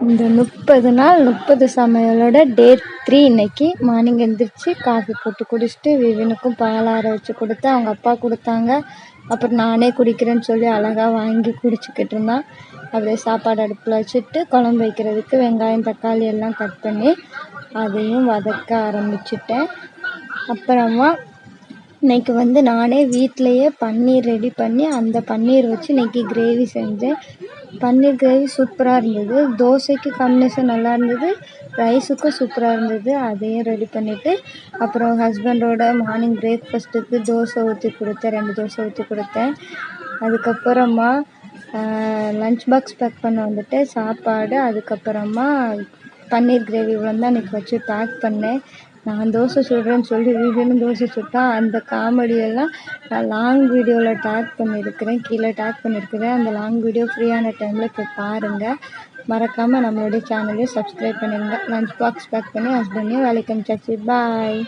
இந்த 30 நாள் 30 சமையலோட டே 3 இன்னைக்கு மார்னிங் எழுந்திரிச்சு காஃபி போட்டு குடிச்சிட்டு விவினுக்கும் பால் ஆற வச்சு கொடுத்து அவங்க அப்பா கொடுத்தாங்க. அப்புறம் நானே குடிக்கிறேன்னு சொல்லி அழகாக வாங்கி குடிச்சிக்கிட்டு இருந்தான். அப்படியே சாப்பாடு அடுப்பில் வச்சுட்டு குழம்பு வைக்கிறதுக்கு வெங்காயம் தக்காளி எல்லாம் கட் பண்ணி அதையும் வதக்க ஆரம்பிச்சிட்டேன். அப்புறமா இன்றைக்கி நானே வீட்டிலையே பன்னீர் ரெடி பண்ணி அந்த பன்னீர் வச்சு இன்றைக்கி கிரேவி செஞ்சேன். பன்னீர் கிரேவி சூப்பராக இருந்தது. தோசைக்கு காம்பினேஷன் நல்லா இருந்தது, ரைஸுக்கும் சூப்பராக இருந்தது. அதையும் ரெடி பண்ணிவிட்டு அப்புறம் ஹஸ்பண்டோட மார்னிங் பிரேக்ஃபாஸ்ட்டுக்கு தோசை ஊற்றி கொடுத்தேன், 2 தோசை ஊற்றி கொடுத்தேன். அதுக்கப்புறமா லன்ச் பாக்ஸ் பேக் பண்ண வந்துட்டு சாப்பாடு, அதுக்கப்புறமா பன்னீர் கிரேவி இவ்வளோ தான் இன்றைக்கி வச்சு பேக் பண்ணேன். நான் தோசை சுடுறேன்னு சொல்லி வீடியோன்னு தோசை சுட்டான். அந்த காமெடியெல்லாம் நான் லாங் வீடியோவில் டேக் பண்ணியிருக்கிறேன், கீழே டேக் பண்ணியிருக்கிறேன். அந்த லாங் வீடியோ ஃப்ரீயான டைமில் போய் பாருங்கள். மறக்காமல் நம்மளுடைய சேனலையும் சப்ஸ்கிரைப் பண்ணிடுங்க. லன்ச் பாக்ஸ் பேக் பண்ணி ஹஸ்பண்டையும் வேலைக்கு அனுப்பிச்சாச்சு. பாய்.